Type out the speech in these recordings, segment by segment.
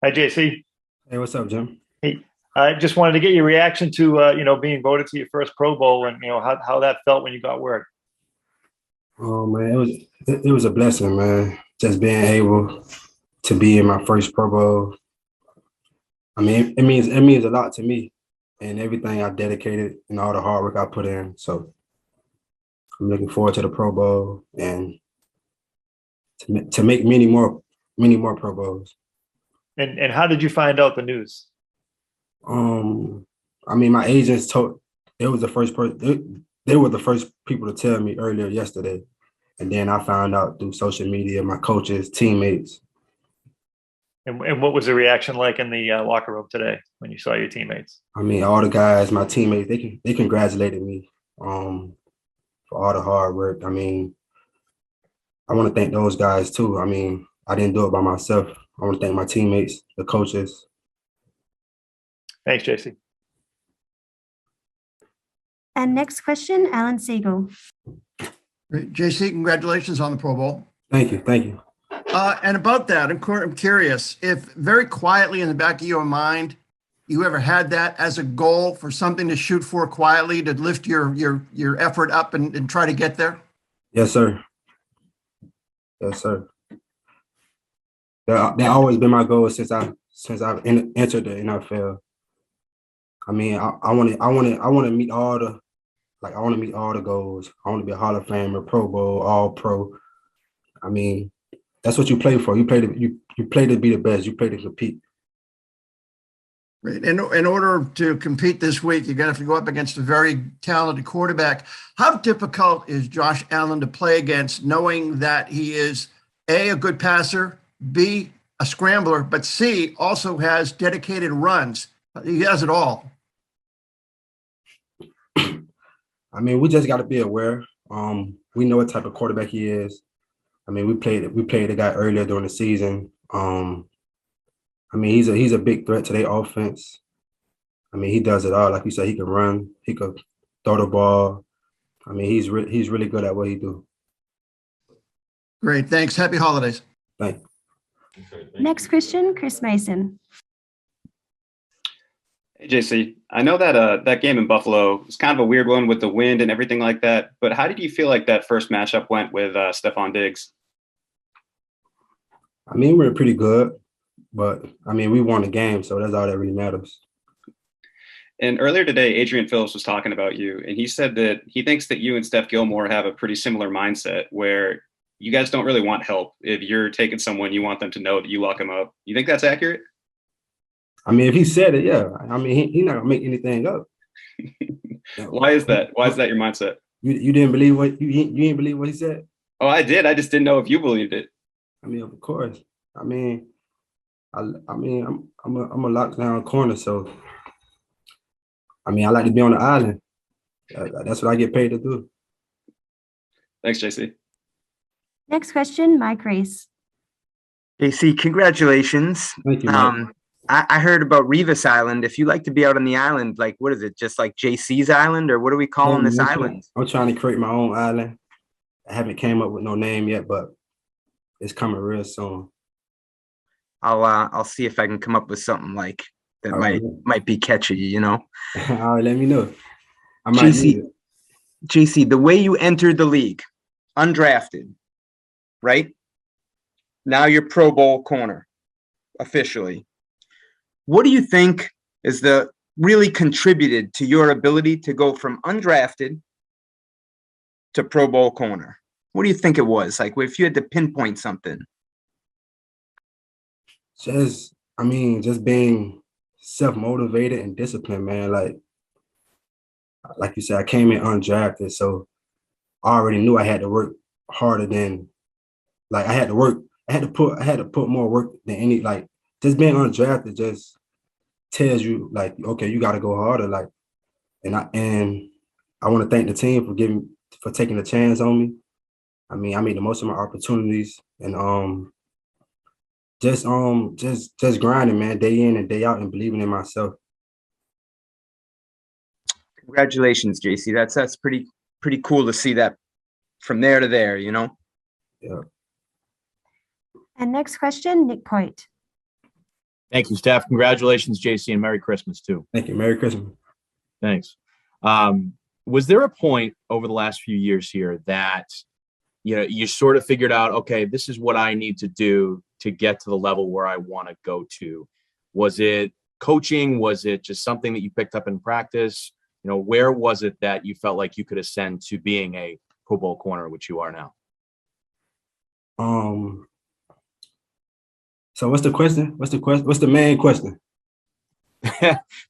Hi, JC. Hey, what's up, Jim? Hey, I just wanted to get your reaction to being voted to your first Pro Bowl and how that felt when you got word. Oh man, it was a blessing, man. Just being able to be in my first Pro Bowl. I mean, it means a lot to me and everything I dedicated and all the hard work I put in. So I'm looking forward to the Pro Bowl and to make many more Pro Bowls. And how did you find out the news? Um, I mean, my agents told they was the first person. They were the first people to tell me earlier yesterday, and then I found out through social media, my coaches, teammates. And what was the reaction like in the locker room today when you saw your teammates? I mean, all the guys, my teammates, they congratulated me um for all the hard work. I mean, I want to thank those guys too. I mean, I didn't do it by myself. I want to thank my teammates, the coaches. Thanks, JC. And next question, Alan Siegel. Great. JC, congratulations on the Pro Bowl. Thank you, thank you. And about that, I'm curious if very quietly in the back of your mind, you ever had that as a goal for something to shoot for quietly to lift your effort up and try to get there? Yes, sir. Yes, sir. That always been my goal since I've entered the NFL. I mean, I want to meet all the I want to meet all the goals. I want to be a Hall of Famer, Pro Bowl, All Pro. I mean, that's what you play for. You play to be the best. You play to compete. Right. In order to compete this week, you're going to have to go up against a very talented quarterback. How difficult is Josh Allen to play against, knowing that he is A, a good passer, B, a scrambler, but C, also has dedicated runs? He has it all. I mean, we just got to be aware. We know what type of quarterback he is. I mean, we played the guy earlier during the season. I mean, he's a big threat to their offense. I mean, he does it all. Like you said, he can run, he could throw the ball. I mean, he's really good at what he do. Great. Thanks. Happy holidays. Thank you. Next question, Chris Mason. Hey, JC, I know that that game in Buffalo was kind of a weird one with the wind and everything like that, but how did you feel like that first matchup went with Stephon Diggs? I mean, we're pretty good, but I mean, we won the game, so that's all that really matters. And earlier today, Adrian Phillips was talking about you, and he said that he thinks that you and Steph Gilmore have a pretty similar mindset where you guys don't really want help. If you're taking someone, you want them to know that you lock them up. You think that's accurate? I mean, if he said it, yeah. I mean, he not gonna make anything up. Why is that? Why is that your mindset? You didn't believe what you didn't believe what he said? Oh, I did. I just didn't know if you believed it. I mean, of course. I mean, I'm a lockdown corner, so I mean, I like to be on the island. That's what I get paid to do. Thanks, JC. Next question, Mike Race. JC, congratulations. Thank you, Mike. I heard about Revis Island. If you like to be out on the island, like, what is it? Just like JC's Island, or what are we calling this island? I'm trying to create my own island. I haven't came up with no name yet, but it's coming real soon. I'll see if I can come up with something like that might be catchy, you know. All right, let me know. I might need it. JC, the way you entered the league, undrafted, right? Now you're Pro Bowl corner, officially. What do you think is the really contributed to your ability to go from undrafted to Pro Bowl corner? What do you think it was? Like, if you had to pinpoint something. Just being self-motivated and disciplined, man. Like you said, I came in undrafted, so I already knew I had to work harder than I had to work. I had to put more work than any just being undrafted just tells you okay, you got to go harder. And I want to thank the team for taking the chance on me. I mean, I made the most of my opportunities and just grinding, man, day in and day out and believing in myself. Congratulations, JC. That's pretty cool to see that from there to there, you know? Yeah. And next question, Nick Coit. Thank you, Steph. Congratulations, JC, and Merry Christmas too. Thank you. Merry Christmas. Thanks. Was there a point over the last few years here that you sort of figured out, okay, this is what I need to do to get to the level where I want to go to? Was it coaching? Was it just something that you picked up in practice? Where was it that you felt like you could ascend to being a Pro Bowl corner, which you are now? So what's the question? What's the main question?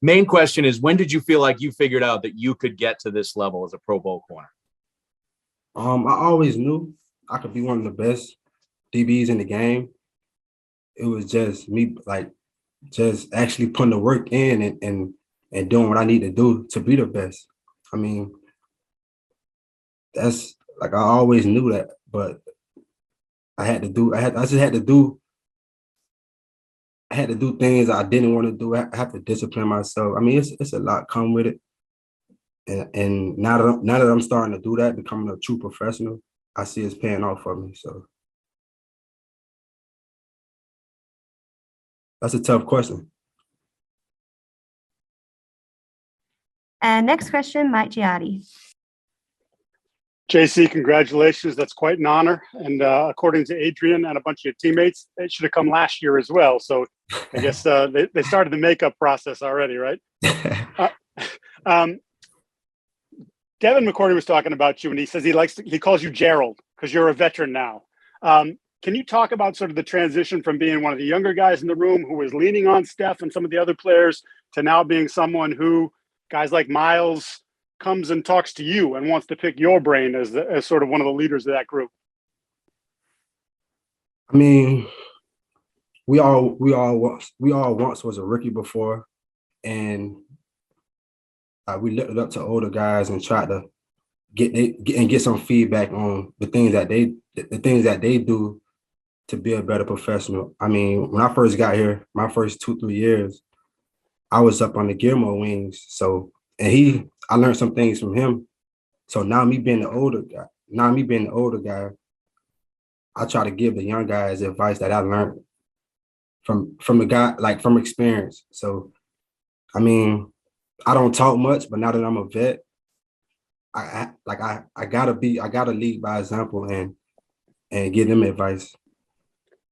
Main question is, when did you feel like you figured out that you could get to this level as a Pro Bowl corner? I always knew I could be one of the best DBs in the game. It was just me, just actually putting the work in and doing what I need to do to be the best. I mean, that's I always knew that, but I just had to do things I didn't want to do. I have to discipline myself. I mean, it's a lot come with it. And now that I'm starting to do that, becoming a true professional, I see it's paying off for me. So that's a tough question. And next question, Mike Giardi. JC, congratulations. That's quite an honor. And according to Adrian and a bunch of your teammates, it should have come last year as well. So I guess they started the makeup process already, right? Devin McCourty was talking about you, and he says he calls you Gerald because you're a veteran now. Can you talk about sort of the transition from being one of the younger guys in the room who was leaning on Steph and some of the other players to now being someone who guys like Miles comes and talks to you and wants to pick your brain as sort of one of the leaders of that group? I mean, we all once was a rookie before, and we looked up to older guys and tried to get some feedback on the things that they do to be a better professional. I mean, when I first got here, my first 2-3 years, I was up on the Gilmore wings. So, and I learned some things from him. So now me being the older guy, I try to give the young guys advice that I learned from the guy, from experience. So, I mean, I don't talk much, but now that I'm a vet, I gotta lead by example and give them advice.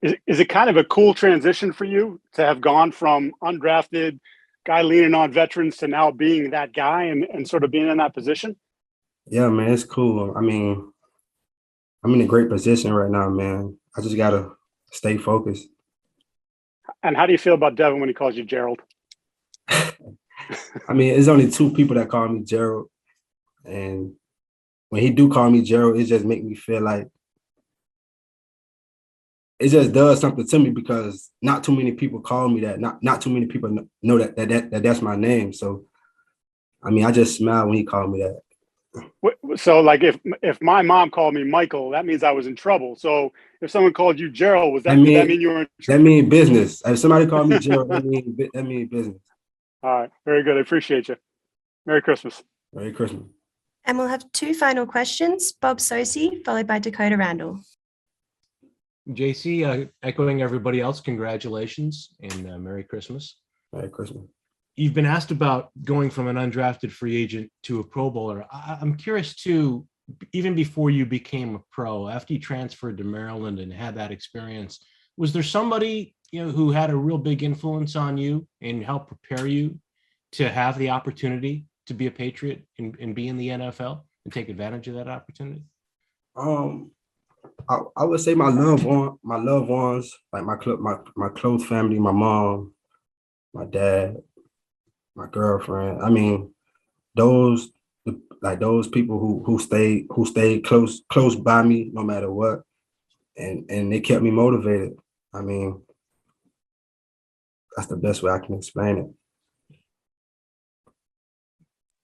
Is it kind of a cool transition for you to have gone from undrafted guy leaning on veterans to now being that guy and sort of being in that position? Yeah, man, it's cool. I mean, I'm in a great position right now, man. I just gotta stay focused. And how do you feel about Devin when he calls you Gerald? I mean, it's only 2 people that call me Gerald. And when he do call me Gerald, it just make me feel like it just does something to me because not too many people call me that. Not too many people know that's my name. So, I mean, I just smile when he called me that. So, like, if my mom called me Michael, that means I was in trouble. So, if someone called you Gerald, did that mean you were in trouble? That mean business. If somebody called me Gerald, that mean business. All right, very good. I appreciate you. Merry Christmas. Merry Christmas. And we'll have 2 final questions, Bob Sosi, followed by Dakota Randall. JC, echoing everybody else, congratulations and Merry Christmas. Merry Christmas. You've been asked about going from an undrafted free agent to a Pro Bowler. I'm curious too, even before you became a pro, after you transferred to Maryland and had that experience, was there somebody who had a real big influence on you and helped prepare you to have the opportunity to be a Patriot and be in the NFL and take advantage of that opportunity? I would say my loved ones, like my close family, my mom, my dad, my girlfriend. I mean, those people who stayed close by me no matter what, and they kept me motivated. I mean, that's the best way I can explain it.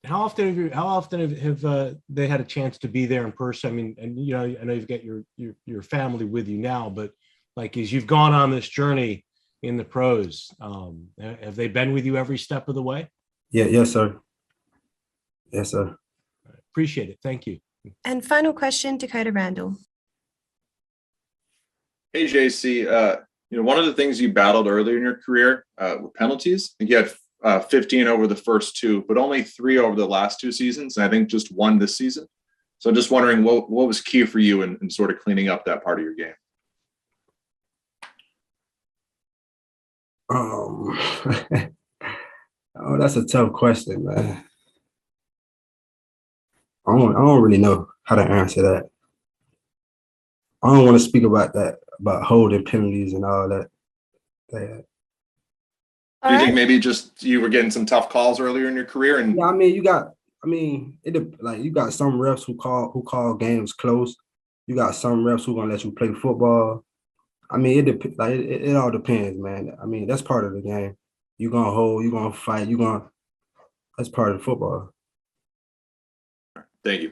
How often have they had a chance to be there in person? I mean, and I know you've got your family with you now, but like as you've gone on this journey in the pros, have they been with you every step of the way? Yeah, yes, sir. Yes, sir. Appreciate it. Thank you. And final question, Dakota Randall. Hey, JC, one of the things you battled earlier in your career were penalties. I think you had 15 over the first 2, but only 3 over the last 2 seasons, and I think just 1 this season. So I'm just wondering what was key for you in sort of cleaning up that part of your game. Oh, that's a tough question, man. I don't really know how to answer that. I don't want to speak about that, about holding penalties and all that. Do you think maybe just you were getting some tough calls earlier in your career? And yeah, you got some refs who call games close. You got some refs who gonna let you play football. I mean, it all depends, man. I mean, that's part of the game. You're gonna hold, you're gonna fight, that's part of football. thank you.